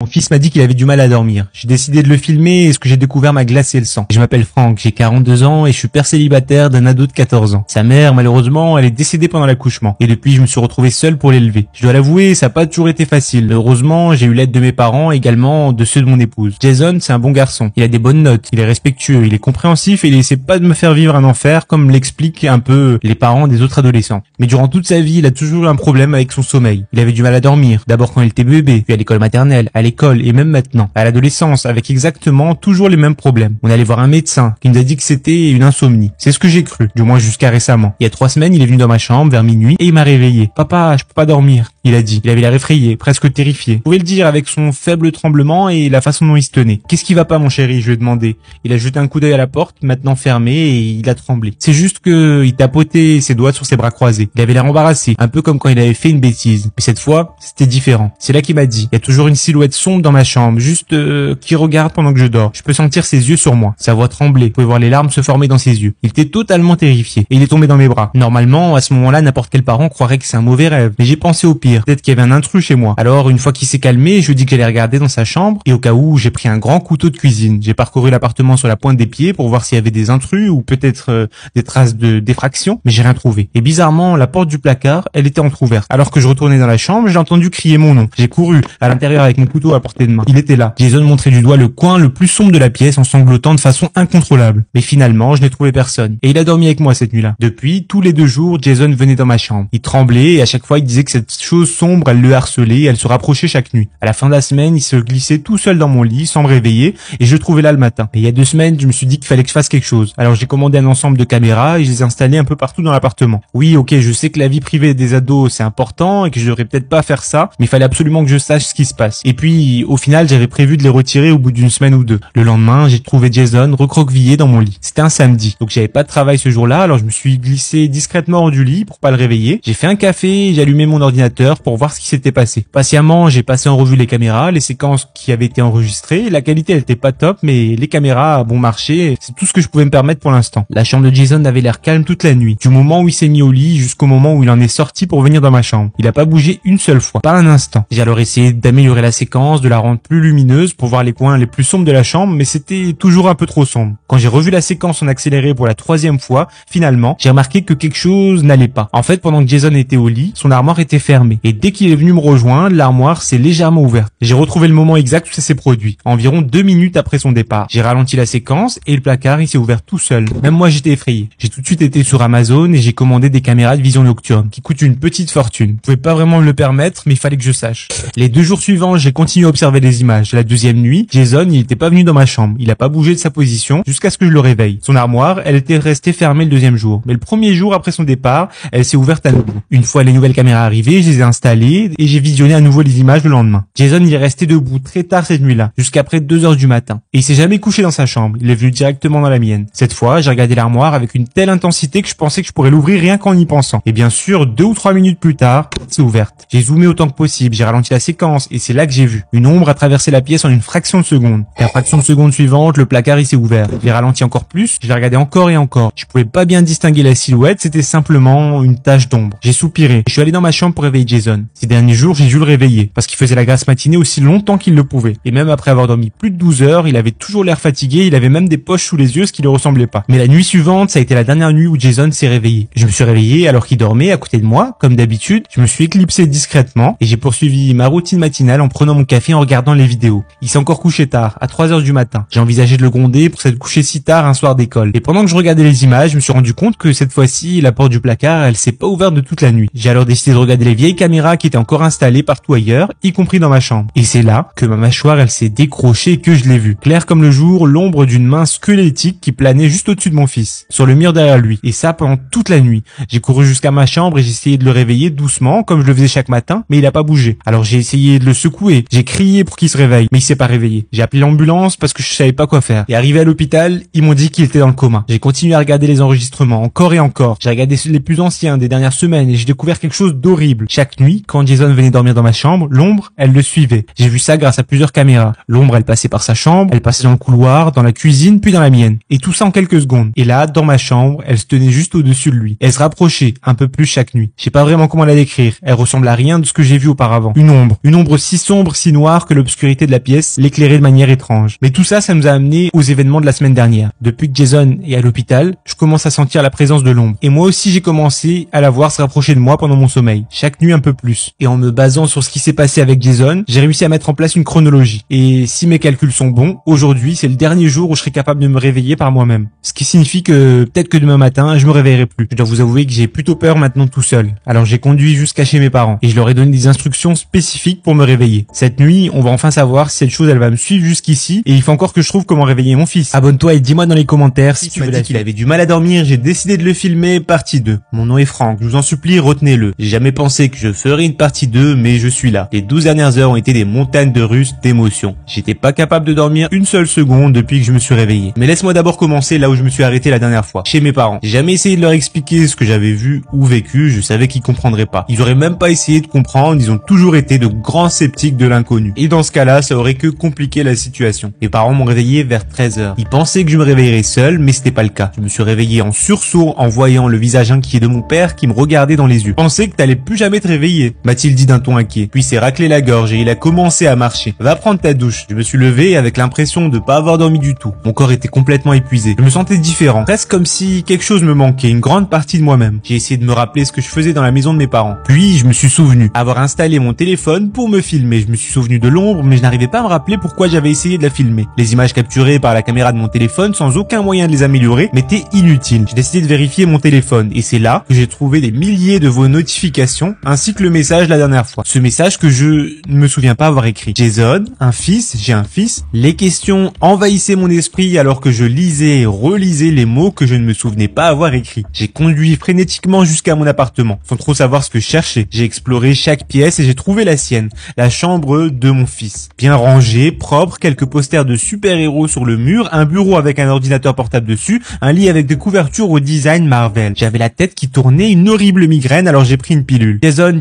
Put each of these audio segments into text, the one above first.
Mon fils m'a dit qu'il avait du mal à dormir. J'ai décidé de le filmer et ce que j'ai découvert m'a glacé le sang. Je m'appelle Franck, j'ai 42 ans et je suis père célibataire d'un ado de 14 ans. Sa mère, malheureusement, elle est décédée pendant l'accouchement. Et depuis, je me suis retrouvé seul pour l'élever. Je dois l'avouer, ça n'a pas toujours été facile. Heureusement, j'ai eu l'aide de mes parents et également de ceux de mon épouse. Jason, c'est un bon garçon. Il a des bonnes notes, il est respectueux, il est compréhensif et il essaie pas de me faire vivre un enfer comme l'expliquent un peu les parents des autres adolescents. Mais durant toute sa vie, il a toujours eu un problème avec son sommeil. Il avait du mal à dormir. D'abord quand il était bébé, puis à l'école maternelle, à l'école et même maintenant, à l'adolescence, avec exactement toujours les mêmes problèmes. On allait voir un médecin qui nous a dit que c'était une insomnie. C'est ce que j'ai cru, du moins jusqu'à récemment. Il y a 3 semaines, il est venu dans ma chambre vers minuit et il m'a réveillé. Papa, je peux pas dormir, il a dit. Il avait l'air effrayé, presque terrifié. Vous pouvez le dire avec son faible tremblement et la façon dont il se tenait. Qu'est-ce qui va pas, mon chéri? Je lui ai demandé. Il a jeté un coup d'œil à la porte, maintenant fermée, et il a tremblé. C'est juste que il tapotait ses doigts sur ses bras croisés. Il avait l'air embarrassé, un peu comme quand il avait fait une bêtise. Mais cette fois, c'était différent. C'est là qu'il m'a dit. Il y a toujours une silhouette sombre dans ma chambre, juste qui regarde pendant que je dors. Je peux sentir ses yeux sur moi. Sa voix tremblait. Vous pouvez voir les larmes se former dans ses yeux. Il était totalement terrifié et il est tombé dans mes bras. Normalement, à ce moment-là, n'importe quel parent croirait que c'est un mauvais rêve. Mais j'ai pensé au pire. Peut-être qu'il y avait un intrus chez moi. Alors, une fois qu'il s'est calmé, je lui ai dit que j'allais regarder dans sa chambre et au cas où, j'ai pris un grand couteau de cuisine. J'ai parcouru l'appartement sur la pointe des pieds pour voir s'il y avait des intrus ou peut-être des traces de défraction, mais j'ai rien trouvé. Et bizarrement, la porte du placard, elle était entrouverte. Alors que je retournais dans la chambre, j'ai entendu crier mon nom. J'ai couru à l'intérieur avec mon couteau à portée de main. Il était là. Jason montrait du doigt le coin le plus sombre de la pièce en sanglotant de façon incontrôlable. Mais finalement, je n'ai trouvé personne. Et il a dormi avec moi cette nuit-là. Depuis, tous les 2 jours, Jason venait dans ma chambre. Il tremblait et à chaque fois, il disait que cette chose sombre, elle le harcelait et elle se rapprochait chaque nuit. À la fin de la semaine, il se glissait tout seul dans mon lit sans me réveiller et je le trouvais là le matin. Et il y a 2 semaines, je me suis dit qu'il fallait que je fasse quelque chose. Alors j'ai commandé un ensemble de caméras et je les ai installées un peu partout dans l'appartement. Oui, ok, je sais que la vie privée des ados, c'est important et que je devrais peut-être pas faire ça, mais il fallait absolument que je sache ce qui se passe. Et puis, au final, j'avais prévu de les retirer au bout d'une semaine ou 2. Le lendemain, j'ai trouvé Jason recroquevillé dans mon lit. C'était un samedi, donc j'avais pas de travail ce jour-là, alors je me suis glissé discrètement hors du lit pour pas le réveiller. J'ai fait un café et j'ai allumé mon ordinateur pour voir ce qui s'était passé. Patiemment, j'ai passé en revue les caméras, les séquences qui avaient été enregistrées. La qualité, elle était pas top, mais les caméras a bon marché. C'est tout ce que je pouvais me permettre pour l'instant. La chambre de Jason avait l'air calme toute la nuit, du moment où il s'est mis au lit jusqu'au moment où il en est sorti pour venir dans ma chambre. Il a pas bougé une seule fois, pas un instant. J'ai alors essayé d'améliorer la séquence, de la rendre plus lumineuse pour voir les coins les plus sombres de la chambre, mais c'était toujours un peu trop sombre. Quand j'ai revu la séquence en accéléré pour la 3e fois, finalement, j'ai remarqué que quelque chose n'allait pas. En fait, pendant que Jason était au lit, son armoire était fermée. Et dès qu'il est venu me rejoindre, l'armoire s'est légèrement ouverte. J'ai retrouvé le moment exact où ça s'est produit, environ 2 minutes après son départ. J'ai ralenti la séquence et le placard, il s'est ouvert tout seul. Même moi, j'étais effrayé. J'ai tout de suite été sur Amazon et j'ai commandé des caméras de vision nocturne qui coûtent une petite fortune. Je pouvais pas vraiment me le permettre, mais il fallait que je sache. Les 2 jours suivants, j'ai continué à observer les images. La 2e nuit, Jason, il était pas venu dans ma chambre. Il a pas bougé de sa position jusqu'à ce que je le réveille. Son armoire, elle était restée fermée le 2e jour. Mais le 1er jour après son départ, elle s'est ouverte à nouveau. Une fois les nouvelles caméras arrivées, je les ai installées et j'ai visionné à nouveau les images le lendemain. Jason, il est resté debout très tard cette nuit-là, jusqu'après 2 heures du matin. Et il s'est jamais couché dans sa chambre. Il est venu directement dans la mienne. Cette fois, j'ai regardé l'armoire avec une telle intensité que je pensais que je pourrais l'ouvrir rien qu'en y pensant. Et bien sûr, 2 ou 3 minutes plus tard, c'est ouverte. J'ai zoomé autant que possible, j'ai ralenti la séquence et c'est là que j'ai vu. Une ombre a traversé la pièce en une fraction de seconde. Et à fraction de seconde suivante, le placard il s'est ouvert. J'ai ralenti encore plus, je l'ai regardé encore et encore. Je pouvais pas bien distinguer la silhouette, c'était simplement une tache d'ombre. J'ai soupiré. Je suis allé dans ma chambre pour réveiller Jason. Ces derniers jours, j'ai dû le réveiller parce qu'il faisait la grasse matinée aussi longtemps qu'il le pouvait. Et même après avoir dormi plus de 12 heures, il avait toujours l'air fatigué, il avait même des poches sous les yeux, ce qui ne ressemblait pas. Mais la nuit suivante, ça a été la dernière nuit où Jason s'est réveillé. Je me suis réveillé alors qu'il dormait à côté de moi, comme d'habitude. Je me suis éclipsé discrètement et j'ai poursuivi ma routine matinale en prenant mon café et en regardant les vidéos. Il s'est encore couché tard, à 3 heures du matin. J'ai envisagé de le gronder pour s'être couché si tard un soir d'école. Et pendant que je regardais les images, je me suis rendu compte que cette fois-ci, la porte du placard, elle s'est pas ouverte de toute la nuit. J'ai alors décidé de regarder les vieilles caméras qui étaient encore installées partout ailleurs, y compris dans ma chambre. Et c'est là que ma mâchoire, elle s'est décrochée et que je l'ai vue. Claire comme le jour, l'ombre d'une main squelettique qui planait juste au-dessus de mon fils, sur le mur derrière lui. Et ça pendant toute la nuit. J'ai couru jusqu'à ma chambre et j'ai essayé de le réveiller doucement, comme je le faisais chaque matin, mais il a pas bougé. Alors j'ai essayé de le secouer. J'ai crié pour qu'il se réveille, mais il s'est pas réveillé. J'ai appelé l'ambulance parce que je savais pas quoi faire. Et arrivé à l'hôpital, ils m'ont dit qu'il était dans le coma. J'ai continué à regarder les enregistrements, encore et encore. J'ai regardé les plus anciens des dernières semaines et j'ai découvert quelque chose d'horrible. Chaque Chaque nuit, quand Jason venait dormir dans ma chambre, l'ombre, elle le suivait. J'ai vu ça grâce à plusieurs caméras. L'ombre, elle passait par sa chambre, elle passait dans le couloir, dans la cuisine, puis dans la mienne. Et tout ça en quelques secondes. Et là, dans ma chambre, elle se tenait juste au-dessus de lui. Elle se rapprochait un peu plus chaque nuit. Je sais pas vraiment comment la décrire. Elle ressemble à rien de ce que j'ai vu auparavant. Une ombre si sombre, si noire que l'obscurité de la pièce l'éclairait de manière étrange. Mais tout ça, ça nous a amené aux événements de la semaine dernière. Depuis que Jason est à l'hôpital, je commence à sentir la présence de l'ombre. Et moi aussi, j'ai commencé à la voir se rapprocher de moi pendant mon sommeil. Chaque nuit un peu plus. Et en me basant sur ce qui s'est passé avec Jason, j'ai réussi à mettre en place une chronologie. Et si mes calculs sont bons, aujourd'hui, c'est le dernier jour où je serai capable de me réveiller par moi-même. Ce qui signifie que peut-être que demain matin, je me réveillerai plus. Je dois vous avouer que j'ai plutôt peur maintenant tout seul. Alors j'ai conduit jusqu'à chez mes parents et je leur ai donné des instructions spécifiques pour me réveiller. Cette nuit, on va enfin savoir si cette chose elle va me suivre jusqu'ici et il faut encore que je trouve comment réveiller mon fils. Abonne-toi et dis-moi dans les commentaires si tu veux la suite. Il avait du mal à dormir, j'ai décidé de le filmer partie 2. Mon nom est Franck, je vous en supplie, retenez-le. J'ai jamais pensé que je ferais une partie 2, mais je suis là. Les 12 dernières heures ont été des montagnes de russes d'émotions. J'étais pas capable de dormir une seule seconde depuis que je me suis réveillé. Mais laisse-moi d'abord commencer là où je me suis arrêté la dernière fois, chez mes parents. J'ai jamais essayé de leur expliquer ce que j'avais vu ou vécu, je savais qu'ils comprendraient pas. Ils auraient même pas essayé de comprendre, ils ont toujours été de grands sceptiques de l'inconnu. Et dans ce cas-là, ça aurait que compliqué la situation. Mes parents m'ont réveillé vers 13h. Ils pensaient que je me réveillerais seul, mais c'était pas le cas. Je me suis réveillé en sursaut en voyant le visage inquiet de mon père qui me regardait dans les yeux. Je pensais que t'allais plus jamais te réveiller, m'a-t-il dit d'un ton inquiet. Puis s'est raclé la gorge et il a commencé à marcher. Va prendre ta douche. Je me suis levé avec l'impression de pas avoir dormi du tout. Mon corps était complètement épuisé. Je me sentais différent, presque comme si quelque chose me manquait, une grande partie de moi-même. J'ai essayé de me rappeler ce que je faisais dans la maison de mes parents. Puis je me suis souvenu avoir installé mon téléphone pour me filmer. Je me suis souvenu de l'ombre, mais je n'arrivais pas à me rappeler pourquoi j'avais essayé de la filmer. Les images capturées par la caméra de mon téléphone, sans aucun moyen de les améliorer, m'étaient inutiles. J'ai décidé de vérifier mon téléphone et c'est là que j'ai trouvé des milliers de vos notifications ainsi que le message la dernière fois. Ce message que je ne me souviens pas avoir écrit. Jason, un fils, j'ai un fils. Les questions envahissaient mon esprit alors que je lisais et relisais les mots que je ne me souvenais pas avoir écrits. J'ai conduit frénétiquement jusqu'à mon appartement, sans trop savoir ce que je cherchais. J'ai exploré chaque pièce et j'ai trouvé la sienne, la chambre de mon fils. Bien rangée, propre, quelques posters de super-héros sur le mur, un bureau avec un ordinateur portable dessus, un lit avec des couvertures au design Marvel. J'avais la tête qui tournait, une horrible migraine, alors j'ai pris une pilule. Jason.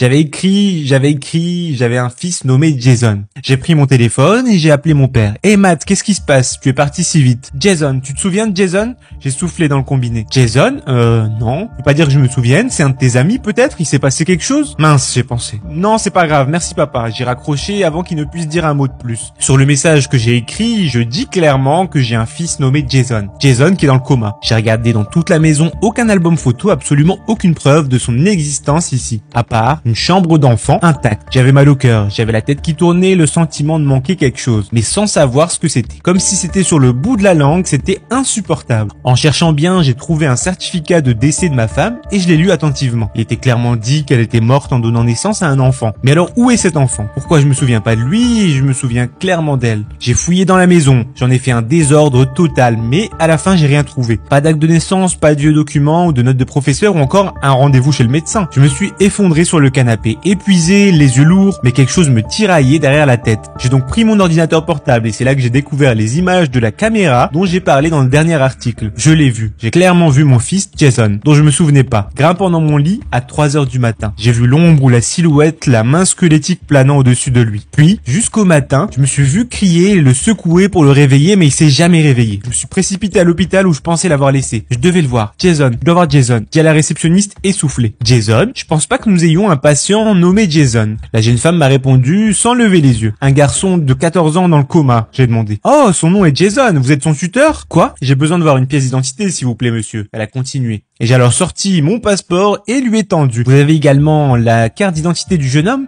J'avais un fils nommé Jason. J'ai pris mon téléphone et j'ai appelé mon père. Hey Matt, qu'est-ce qui se passe? Tu es parti si vite. Jason, tu te souviens de Jason? J'ai soufflé dans le combiné. Jason? Non. Je peux pas dire que je me souvienne, c'est un de tes amis peut-être? Il s'est passé quelque chose? Mince, j'ai pensé. Non, c'est pas grave, merci papa. J'ai raccroché avant qu'il ne puisse dire un mot de plus. Sur le message que j'ai écrit, je dis clairement que j'ai un fils nommé Jason. Jason qui est dans le coma. J'ai regardé dans toute la maison, aucun album photo, absolument aucune preuve de son existence ici. À part une chambre d'enfant intacte. J'avais mal au cœur, j'avais la tête qui tournait, le sentiment de manquer quelque chose, mais sans savoir ce que c'était. Comme si c'était sur le bout de la langue, c'était insupportable. En cherchant bien, j'ai trouvé un certificat de décès de ma femme et je l'ai lu attentivement. Il était clairement dit qu'elle était morte en donnant naissance à un enfant. Mais alors où est cet enfant? Pourquoi je me souviens pas de lui et je me souviens clairement d'elle? J'ai fouillé dans la maison, j'en ai fait un désordre total, mais à la fin j'ai rien trouvé. Pas d'acte de naissance, pas de vieux documents ou de notes de professeur ou encore un rendez-vous chez le médecin. Je me suis effondré sur le canapé, épuisé, les yeux lourds, mais quelque chose me tiraillait derrière la tête. J'ai donc pris mon ordinateur portable et c'est là que j'ai découvert les images de la caméra dont j'ai parlé dans le dernier article. Je l'ai vu. J'ai clairement vu mon fils Jason, dont je me souvenais pas, grimpant dans mon lit à 3h du matin. J'ai vu l'ombre ou la silhouette, la main squelettique planant au-dessus de lui. Puis, jusqu'au matin, je me suis vu crier et le secouer pour le réveiller, mais il s'est jamais réveillé. Je me suis précipité à l'hôpital où je pensais l'avoir laissé. Je devais le voir. Jason, je dois voir Jason. Dit à la réceptionniste essoufflée. Jason, je pense pas que nous ayons un patient nommé Jason. La jeune femme m'a répondu sans lever les yeux. Un garçon de 14 ans dans le coma, j'ai demandé. Oh, son nom est Jason, vous êtes son tuteur? Quoi? J'ai besoin de voir une pièce d'identité, s'il vous plaît, monsieur. Elle a continué. Et j'ai alors sorti mon passeport et lui ai tendu. Vous avez également la carte d'identité du jeune homme?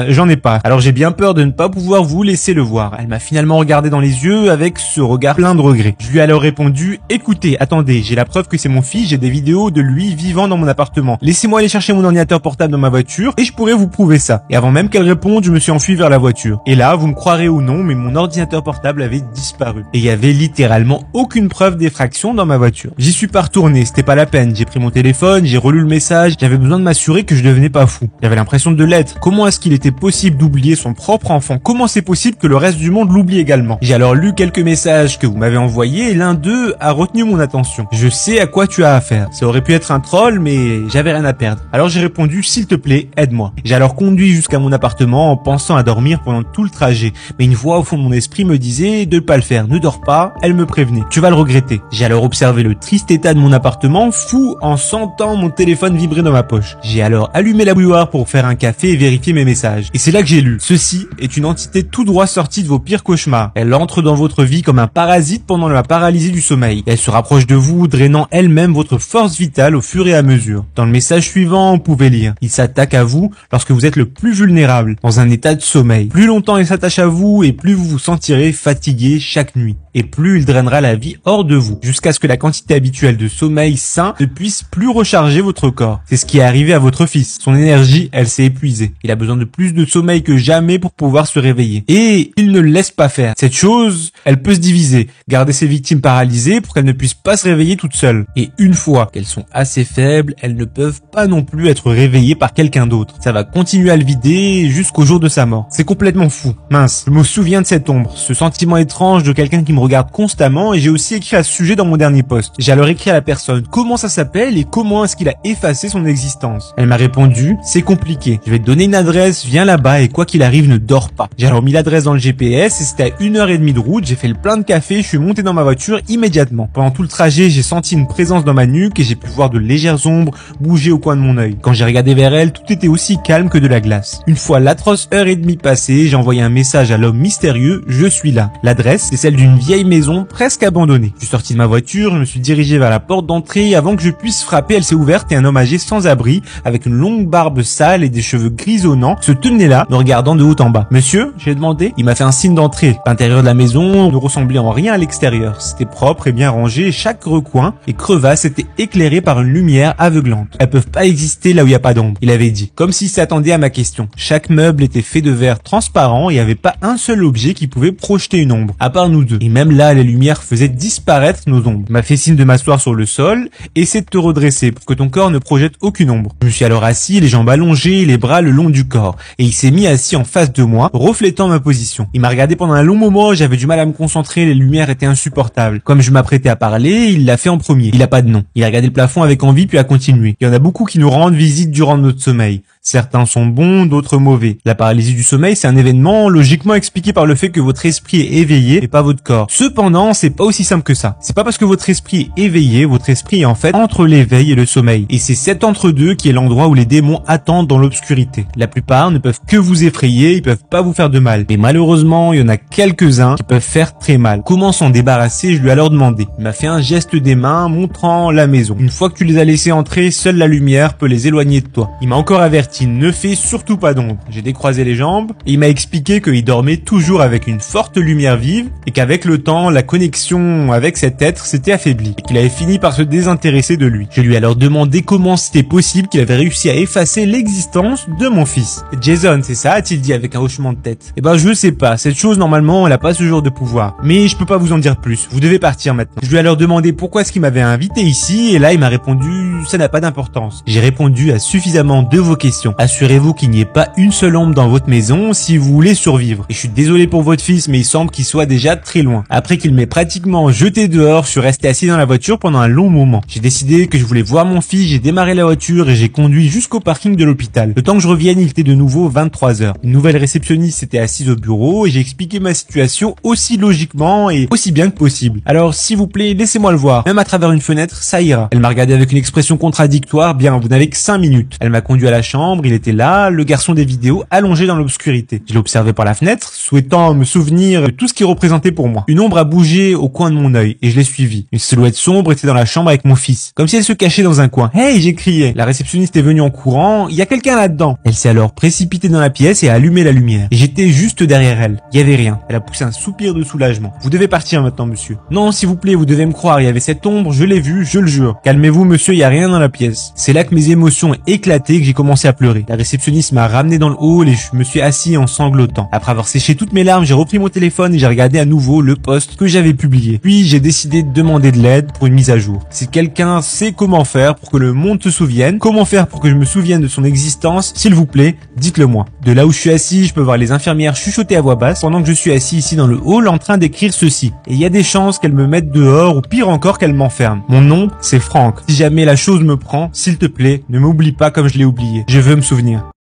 J'en ai pas. Alors j'ai bien peur de ne pas pouvoir vous laisser le voir. Elle m'a finalement regardé dans les yeux avec ce regard plein de regret. Je lui ai alors répondu, écoutez, attendez, j'ai la preuve que c'est mon fils, j'ai des vidéos de lui vivant dans mon appartement. Laissez-moi aller chercher mon ordinateur portable dans ma voiture et je pourrai vous prouver ça. Et avant même qu'elle réponde, je me suis enfui vers la voiture. Et là, vous me croirez ou non, mais mon ordinateur portable avait disparu. Et il y avait littéralement aucune preuve d'effraction dans ma voiture. J'y suis pas retourné, c'était pas la peine. peine. J'ai pris mon téléphone, j'ai relu le message, j'avais besoin de m'assurer que je devenais pas fou. J'avais l'impression de l'être. Comment est-ce qu'il était possible d'oublier son propre enfant? Comment c'est possible que le reste du monde l'oublie également? J'ai alors lu quelques messages que vous m'avez envoyés et l'un d'eux a retenu mon attention. Je sais à quoi tu as affaire. Ça aurait pu être un troll, mais j'avais rien à perdre. Alors j'ai répondu, s'il te plaît, aide-moi. J'ai alors conduit jusqu'à mon appartement en pensant à dormir pendant tout le trajet. Mais une voix au fond de mon esprit me disait de ne pas le faire. Ne dors pas. Elle me prévenait. Tu vas le regretter. J'ai alors observé le triste état de mon appartement, fou en sentant mon téléphone vibrer dans ma poche. J'ai alors allumé la bouilloire pour faire un café et vérifier mes messages. Et c'est là que j'ai lu. Ceci est une entité tout droit sortie de vos pires cauchemars. Elle entre dans votre vie comme un parasite pendant la paralysie du sommeil. Elle se rapproche de vous, drainant elle-même votre force vitale au fur et à mesure. Dans le message suivant, on pouvait lire. Il s'attaque à vous lorsque vous êtes le plus vulnérable, dans un état de sommeil. Plus longtemps il s'attache à vous et plus vous vous sentirez fatigué chaque nuit. Et plus il drainera la vie hors de vous, jusqu'à ce que la quantité habituelle de sommeil sain ne puisse plus recharger votre corps. C'est ce qui est arrivé à votre fils. Son énergie, elle s'est épuisée. Il a besoin de plus de sommeil que jamais pour pouvoir se réveiller. Et il ne le laisse pas faire. Cette chose, elle peut se diviser, garder ses victimes paralysées pour qu'elles ne puissent pas se réveiller toutes seules. Et une fois qu'elles sont assez faibles, elles ne peuvent pas non plus être réveillées par quelqu'un d'autre. Ça va continuer à le vider jusqu'au jour de sa mort. C'est complètement fou. Mince, je me souviens de cette ombre, ce sentiment étrange de quelqu'un qui me regarde constamment, et j'ai aussi écrit à ce sujet dans mon dernier post. J'ai alors écrit à la personne comment ça s'appelle et comment est-ce qu'il a effacé son existence. Elle m'a répondu, c'est compliqué. Je vais te donner une adresse, viens là-bas et quoi qu'il arrive ne dors pas. J'ai alors mis l'adresse dans le GPS et c'était à 1h30 de route, j'ai fait le plein de café, je suis monté dans ma voiture immédiatement. Pendant tout le trajet, j'ai senti une présence dans ma nuque et j'ai pu voir de légères ombres bouger au coin de mon œil. Quand j'ai regardé vers elle, tout était aussi calme que de la glace. Une fois l'atroce heure et demie passée, j'ai envoyé un message à l'homme mystérieux, je suis là. L'adresse, c'est celle d'une vieille maison presque abandonnée. Je suis sorti de ma voiture, je me suis dirigé vers la porte d'entrée et avant que je puisse frapper, elle s'est ouverte et un homme âgé sans abri, avec une longue barbe sale et des cheveux grisonnants, se tenait là, me regardant de haut en bas. Monsieur, j'ai demandé. Il m'a fait un signe d'entrée. L'intérieur de la maison ne ressemblait en rien à l'extérieur. C'était propre et bien rangé, chaque recoin et crevasse était éclairé par une lumière aveuglante. Elles peuvent pas exister là où il n'y a pas d'ombre, il avait dit, comme s'il s'attendait à ma question. Chaque meuble était fait de verre transparent et il n'y avait pas un seul objet qui pouvait projeter une ombre, à part nous deux. Et même là, les lumières faisaient disparaître nos ombres. Il m'a fait signe de m'asseoir sur le sol, essaie de te redresser pour que ton corps ne projette aucune ombre. Je me suis alors assis, les jambes allongées, les bras le long du corps, et il s'est mis assis en face de moi, reflétant ma position. Il m'a regardé pendant un long moment, j'avais du mal à me concentrer, les lumières étaient insupportables. Comme je m'apprêtais à parler, il l'a fait en premier. Il a pas de nom. Il a regardé le plafond avec envie puis a continué. Il y en a beaucoup qui nous rendent visite durant notre sommeil. Certains sont bons, d'autres mauvais. La paralysie du sommeil, c'est un événement logiquement expliqué par le fait que votre esprit est éveillé et pas votre corps. Cependant, c'est pas aussi simple que ça. C'est pas parce que votre esprit est éveillé, votre esprit est en fait entre l'éveil et le sommeil. Et c'est cet entre-deux qui est l'endroit où les démons attendent dans l'obscurité. La plupart ne peuvent que vous effrayer, ils peuvent pas vous faire de mal. Mais malheureusement, il y en a quelques-uns qui peuvent faire très mal. Comment s'en débarrasser? Je lui ai alors demandé. Il m'a fait un geste des mains montrant la maison. Une fois que tu les as laissés entrer, seule la lumière peut les éloigner de toi. Il m'a encore averti. Ne fait surtout pas d'ombre. J'ai décroisé les jambes et il m'a expliqué qu'il dormait toujours avec une forte lumière vive et qu'avec le temps, la connexion avec cet être s'était affaiblie et qu'il avait fini par se désintéresser de lui. Je lui ai alors demandé comment c'était possible qu'il avait réussi à effacer l'existence de mon fils. Jason, c'est ça, a-t-il dit avec un hochement de tête. Eh ben, je sais pas. Cette chose, normalement, elle a pas ce genre de pouvoir. Mais je peux pas vous en dire plus. Vous devez partir maintenant. Je lui ai alors demandé pourquoi est-ce qu'il m'avait invité ici et là, il m'a répondu, ça n'a pas d'importance. J'ai répondu à suffisamment de vos questions. Assurez-vous qu'il n'y ait pas une seule ombre dans votre maison si vous voulez survivre. Et je suis désolé pour votre fils, mais il semble qu'il soit déjà très loin. Après qu'il m'ait pratiquement jeté dehors, je suis resté assis dans la voiture pendant un long moment. J'ai décidé que je voulais voir mon fils, j'ai démarré la voiture et j'ai conduit jusqu'au parking de l'hôpital. Le temps que je revienne, il était de nouveau 23h. Une nouvelle réceptionniste était assise au bureau et j'ai expliqué ma situation aussi logiquement et aussi bien que possible. Alors, s'il vous plaît, laissez-moi le voir. Même à travers une fenêtre, ça ira. Elle m'a regardé avec une expression contradictoire. Bien, vous n'avez que 5 minutes. Elle m'a conduit à la chambre, il était là, le garçon des vidéos, allongé dans l'obscurité. Je l'ai observé par la fenêtre, souhaitant me souvenir de tout ce qui représentait pour moi. Une ombre a bougé au coin de mon œil et je l'ai suivi. Une silhouette sombre était dans la chambre avec mon fils, comme si elle se cachait dans un coin. Hey, j'ai crié. La réceptionniste est venue en courant. Il y a quelqu'un là-dedans. Elle s'est alors précipitée dans la pièce et a allumé la lumière. Et j'étais juste derrière elle. Il y avait rien. Elle a poussé un soupir de soulagement. Vous devez partir maintenant, monsieur. Non, s'il vous plaît, vous devez me croire. Il y avait cette ombre, je l'ai vue, je le jure. Calmez-vous, monsieur, il y a rien dans la pièce. C'est là que mes émotions ont éclaté et que j'ai commencé à pleurer. La réceptionniste m'a ramené dans le hall et je me suis assis en sanglotant. Après avoir séché toutes mes larmes, j'ai repris mon téléphone et j'ai regardé à nouveau le post que j'avais publié. Puis j'ai décidé de demander de l'aide pour une mise à jour. Si quelqu'un médecin sait comment faire pour que le monde se souvienne. Comment faire pour que je me souvienne de son existence? S'il vous plaît, dites-le moi. De là où je suis assis, je peux voir les infirmières chuchoter à voix basse pendant que je suis assis ici dans le hall en train d'écrire ceci. Et il y a des chances qu'elles me mettent dehors ou pire encore qu'elles m'enferment. Mon nom, c'est Franck. Si jamais la chose me prend, s'il te plaît, ne m'oublie pas comme je l'ai oublié. Je veux me souvenir.